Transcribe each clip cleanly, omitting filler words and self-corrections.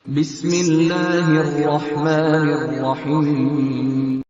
بسم الله الرحمن الرحيم.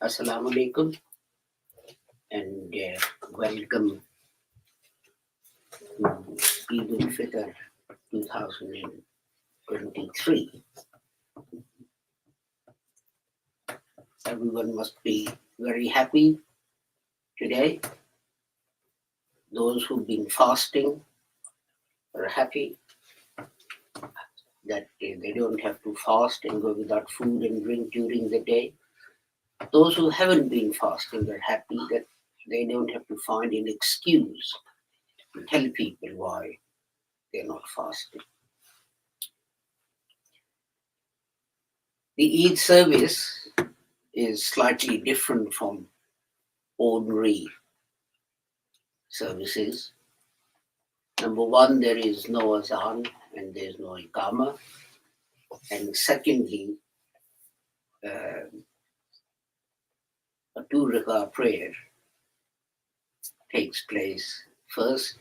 Assalamu alaikum and welcome to Eid al-Fitr 2023. Everyone must be very happy today. Those who've been fasting are happy that they don't have to fast and go without food and drink during the day. Those who haven't been fasting are happy that they don't have to find an excuse to tell people why they're not fasting. The Eid service is slightly different from ordinary services. Number one, there is no azan and there's no iqama. And secondly, a 2 rakah prayer takes place first,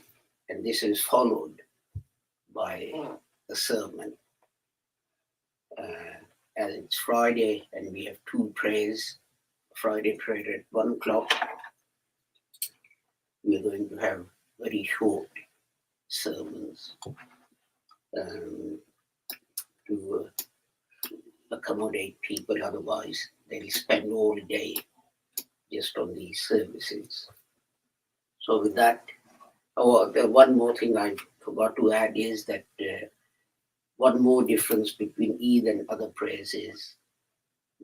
and this is followed by a sermon. As it's Friday and we have 2 prayers, Friday prayer at 1 o'clock, we're going to have very short sermons to accommodate people, otherwise they'll spend all day just on these services. So with that, the one more thing I forgot to add is that one more difference between Eid and other prayers is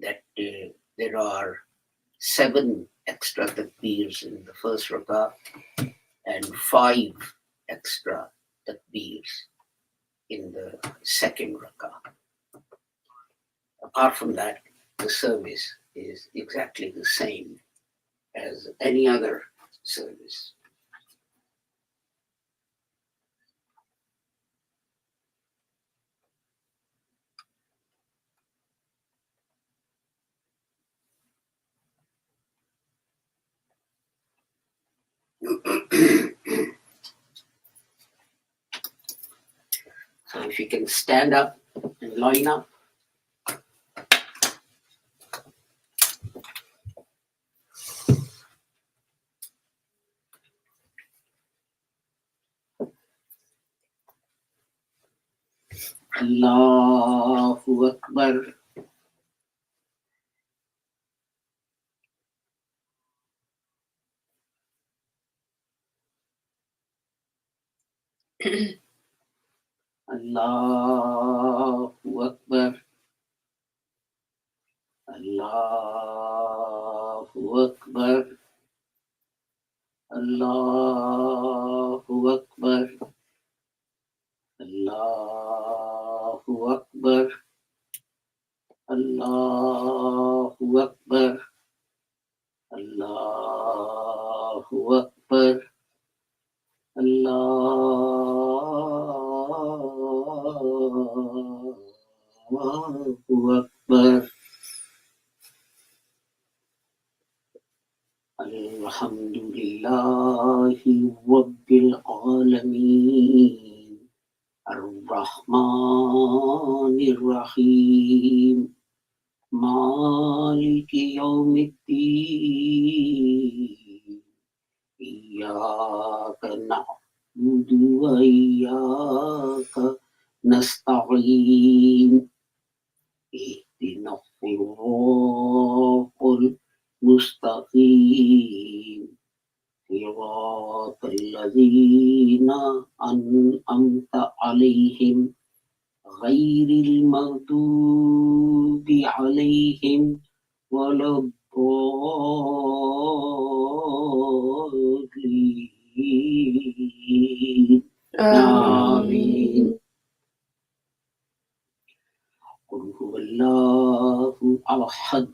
that there are 7 extra takbeers in the first rakah and 5 extra takbeers in the second rakah. Apart from that, the service is exactly the same as any other service. So if you can stand up and line up. Allahu Akbar. Allahu Akbar. Allahu Akbar. Allahu Akbar. Allahu Akbar. Allahu Akbar. Allahu Akbar. Allahu Akbar. Alhamdulillahi Rabbil Alameen. Ar-Rahmanir Rahim. Maliki Yawmiddin. إياك نعبد وإياك نستعين اهدنا الصراط المستقيم صراط الذين أنعمت عليهم غير المغضوب عليهم ولا الضالين آمين. قل هو الله أحد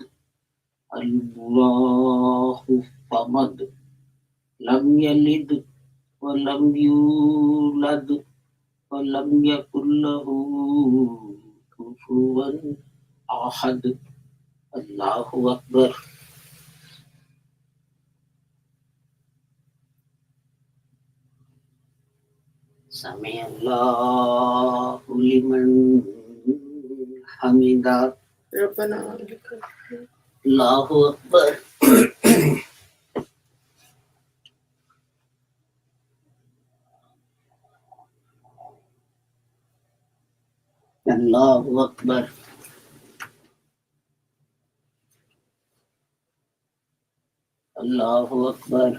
الله الصمد لم يلد ولم يولد ولم يكن له كفوا أحد. الله أكبر. سمع الله لمن حمده. ربنا ولك الحمد. الله أكبر. الله أكبر. الله أكبر.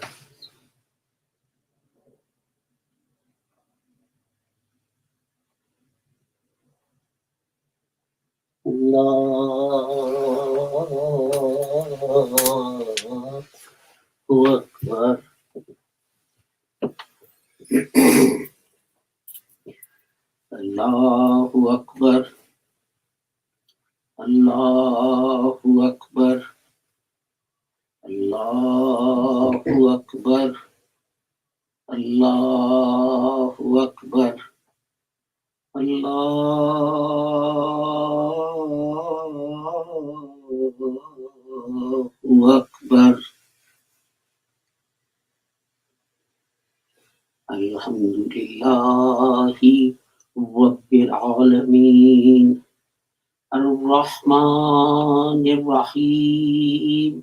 الله أكبر. الله أكبر. الله أكبر. الله أكبر. الله أكبر. الله أكبر. الحمد لله رب العالمين الرحمن الرحيم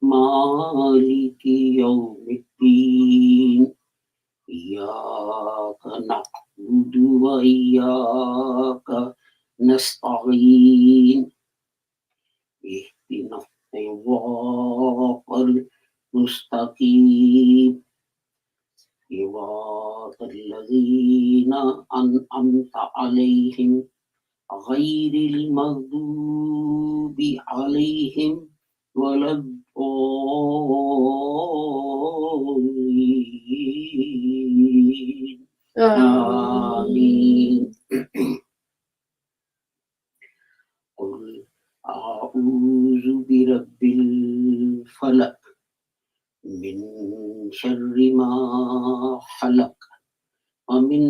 مالك يوم الدين إياك نعبد وإياك نستعين اهدنا الصراط المستقيم صراط الذين أنعمت عليهم غير المغضوب عليهم ولا الضالين آمين. قل أعوذ برب الفلق من شر ما خلق ومن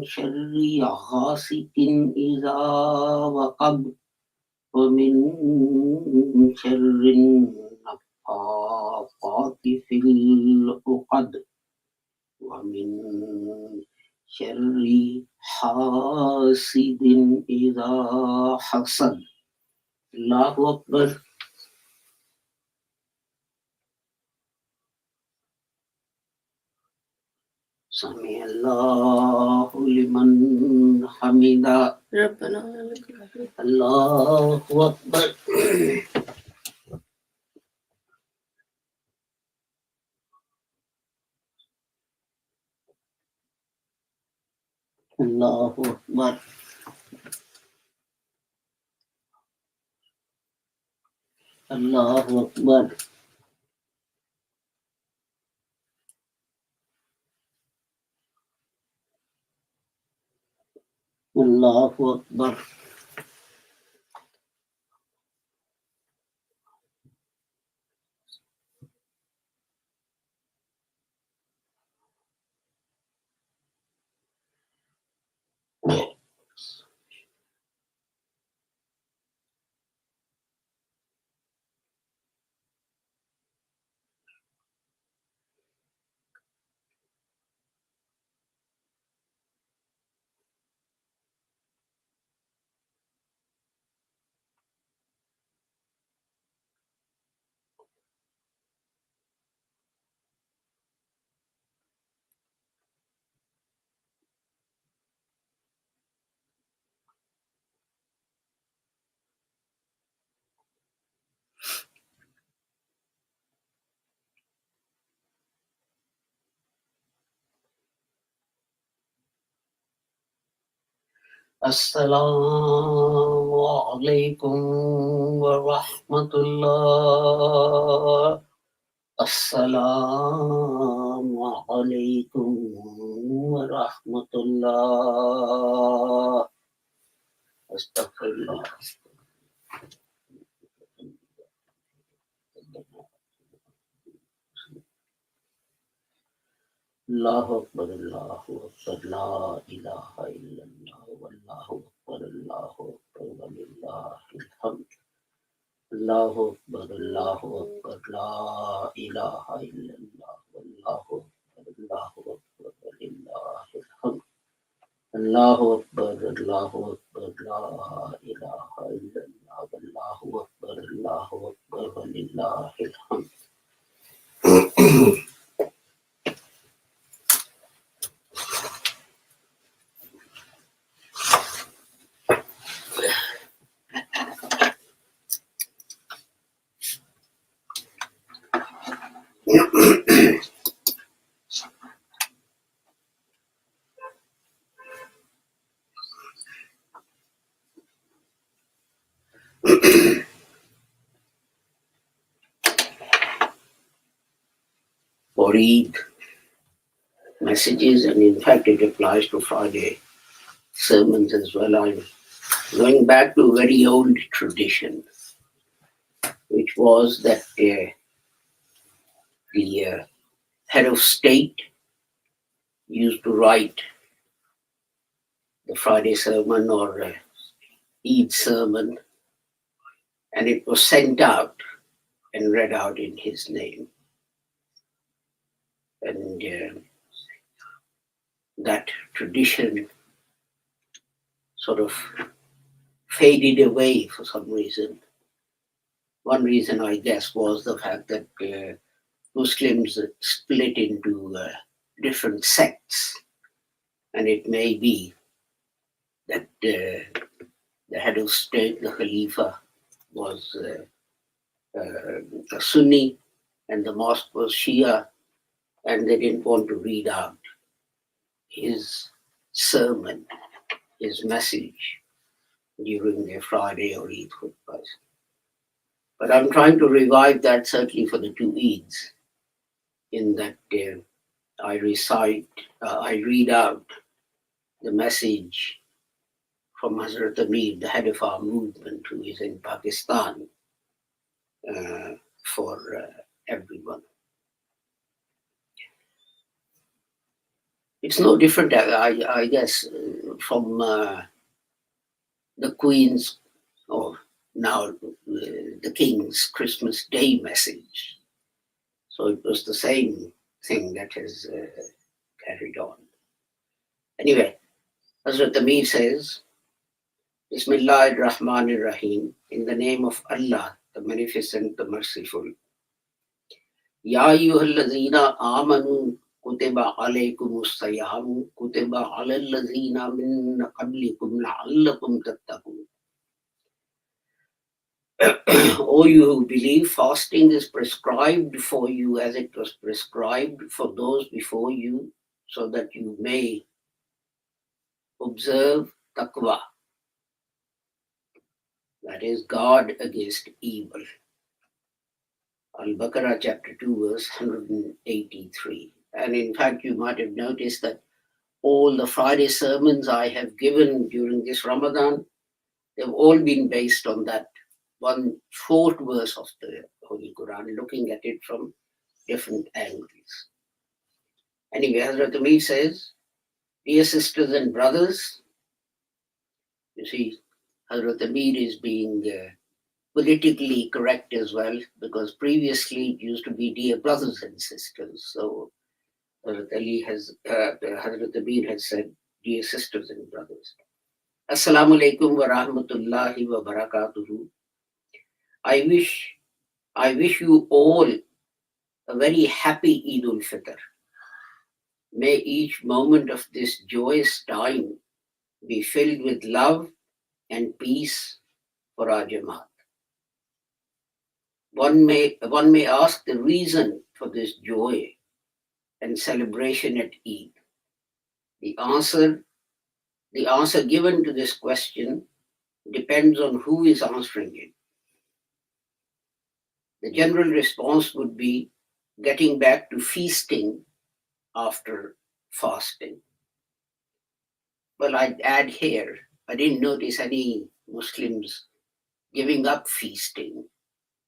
شر غاسق إذا وقب ومن شر النفاثات في العقد ومن شر حاسد إذا حسد. الله أكبر. سمع الله لمن حمده. ربنا ولك الحمد. الله أكبر. الله أكبر. الله أكبر. الله أكبر. Assalamu alaikum wa rahmatullah. Assalamu alaikum wa rahmatullah. Astaghfirullah. Allahu Akbar, Allahu Akbar, la ilaha illallah, wallahu Akbar, Allahu Akbar, walillahil hamd. Allahu Akbar, Allahu Akbar, la ilaha illallah, wallahu Akbar, Allahu Akbar, walillahil hamd. Allahu Akbar, Allahu Akbar, la ilaha illallah, wallahu Akbar, Allahu Akbar, walillahil hamd. For Eid messages, and in fact it applies to Friday sermons as well. I'm going back to a very old tradition, which was that the head of state used to write the Friday sermon or Eid sermon, and it was sent out and read out in his name. And that tradition sort of faded away for some reason. One reason, I guess, was the fact that Muslims split into different sects, and it may be that the head of state, the Khalifa, was a Sunni, and the mosque was Shia, and they didn't want to read out his sermon, his message during their Friday or Eid khutbahs. But I'm trying to revive that, certainly for the two Eids, in that I read out the message from Hazrat Amir, the head of our movement, who is in Pakistan, for everyone. It's no different, I guess, from the Queen's, or now the King's Christmas Day message. So it was the same thing that has carried on. Anyway, Hazrat Amir says, Bismillah ar-Rahman ar-Rahim, in the name of Allah, the Magnificent, the Merciful. Ya ayyuhallazina amanu kutiba alaykumus siyam kutiba alal ladzina min qablikum la'allakum tattaqun. O you who believe, fasting is prescribed for you as it was prescribed for those before you, so that you may observe taqwa, that is, guard against evil. Al-Baqarah chapter 2 verse 183. And in fact, you might have noticed that all the Friday sermons I have given during this Ramadan, they've all been based on that 1/4 verse of the Holy Quran, looking at it from different angles. Anyway, Hazrat Amir says, dear sisters and brothers, you see, Hazrat Amir is being politically correct as well, because previously it used to be dear brothers and sisters. So Hazrat Amir has said, dear sisters and brothers. Assalamu alaikum wa rahmatullahi wa barakatuhu. I wish you all a very happy Eid al-Fitr. May each moment of this joyous time be filled with love and peace for our Jamaat. One may ask the reason for this joy and celebration at Eid. The answer The answer given to this question depends on who is answering it. The general response would be getting back to feasting after fasting. Well, I'd add here, I didn't notice any Muslims giving up feasting.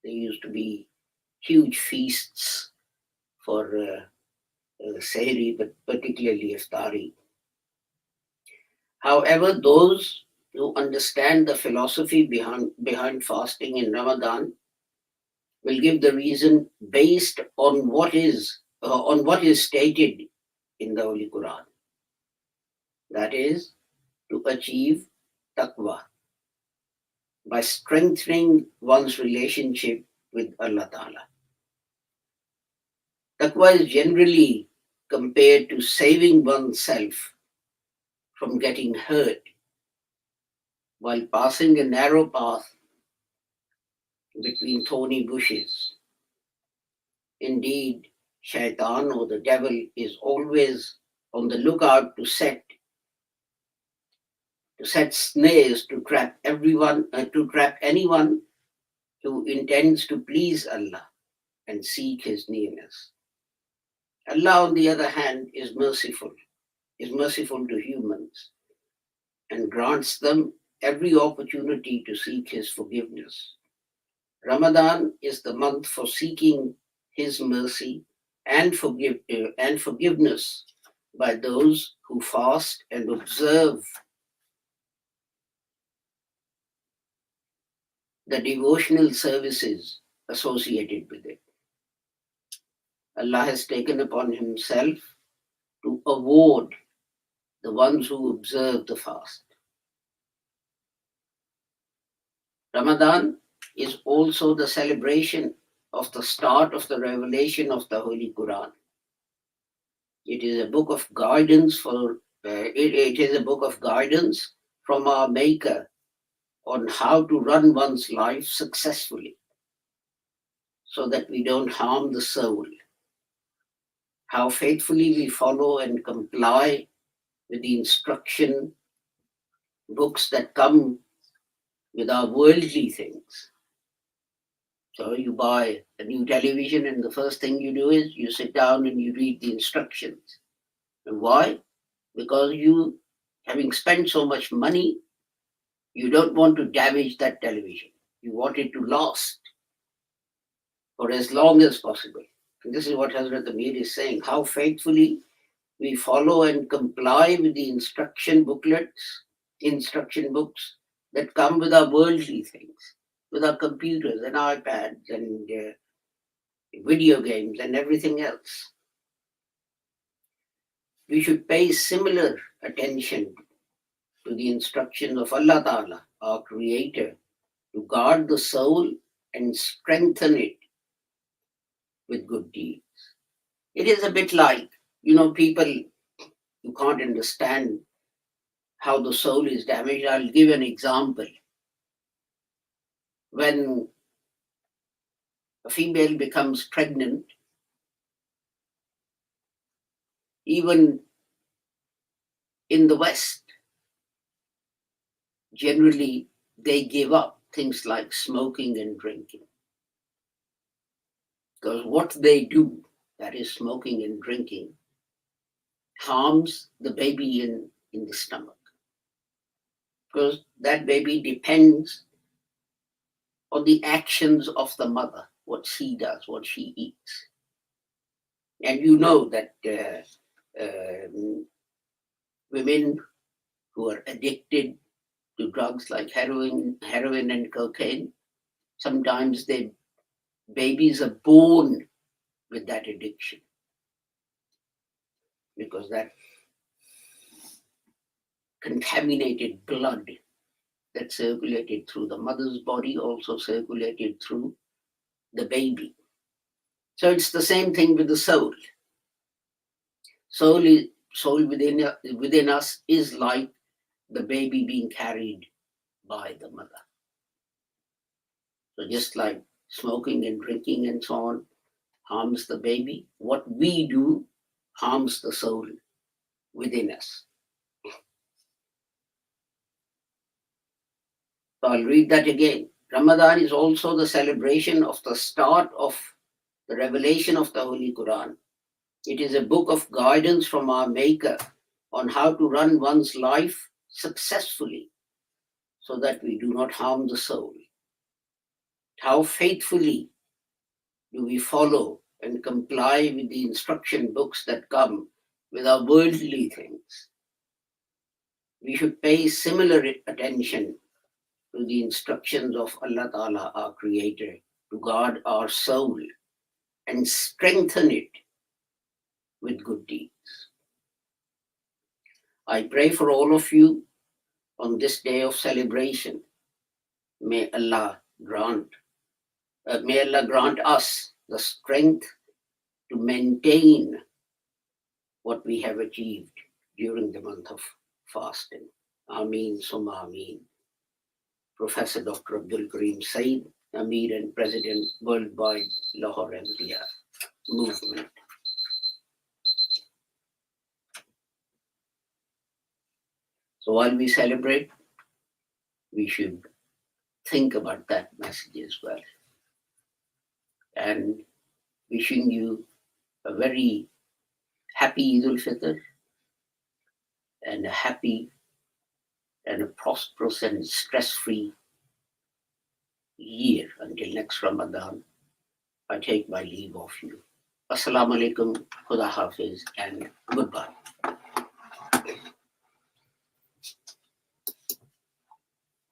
There used to be huge feasts for Sehri, but particularly Iftari. However, those who understand the philosophy behind fasting in Ramadan will give the reason based on what is stated in the Holy Quran. That is, to achieve taqwa by strengthening one's relationship with Allah Ta'ala. Taqwa is generally compared to saving oneself from getting hurt while passing a narrow path between thorny bushes. Indeed, Shaitan or the devil is always on the lookout to set snares to trap anyone who intends to please Allah and seek His nearness. Allah, on the other hand, is merciful to humans and grants them every opportunity to seek His forgiveness. Ramadan is the month for seeking His mercy and forgiveness by those who fast and observe the devotional services associated with it. Allah has taken upon Himself to award the ones who observe the fast. Ramadan is also the celebration of the start of the revelation of the Holy Quran. It is a book of guidance it is a book of guidance from our Maker on how to run one's life successfully so that we don't harm the soul. How faithfully we follow and comply with the instruction books that come with our worldly things. So you buy a new television and the first thing you do is you sit down and you read the instructions. And why? Because you, having spent so much money, you don't want to damage that television. You want it to last for as long as possible. And this is what Hazrat Amir is saying, how faithfully we follow and comply with the instruction books that come with our worldly things, with our computers and iPads and video games and everything else. We should pay similar attention to the instructions of Allah Ta'ala, our Creator, to guard the soul and strengthen it with good deeds. It is a bit like, people who can't understand how the soul is damaged. I'll give an example. When a female becomes pregnant, even in the West, generally they give up things like smoking and drinking. Because what they do, that is smoking and drinking, harms the baby in the stomach. Because that baby depends on the actions of the mother, what she does, what she eats. And you know that women who are addicted to drugs like heroin and cocaine, sometimes their babies are born with that addiction. Because that contaminated blood that circulated through the mother's body also circulated through the baby. So it's the same thing with the soul. Soul within us is like the baby being carried by the mother. So just like smoking and drinking and so on harms the baby, what we do harms the soul within us. So I'll read that again. Ramadan is also the celebration of the start of the revelation of the Holy Quran. It is a book of guidance from our Maker on how to run one's life successfully so that we do not harm the soul. How faithfully do we follow and comply with the instruction books that come with our worldly things? We should pay similar attention to the instructions of Allah Ta'ala, our Creator, to guard our soul and strengthen it with good deeds. I pray for all of you on this day of celebration. May Allah grant us the strength to maintain what we have achieved during the month of fasting. Ameen, summa ameen. Professor Dr. Abdul Karim Said, Amir and President, Worldwide Lahore Ahmadiyya Movement. So while we celebrate, we should think about that message as well. And wishing you a very happy Eid al-Fitr and a happy and a prosperous and stress-free year until next Ramadan. I take my leave of you. Assalamu alaikum, Khuda Hafiz, and goodbye.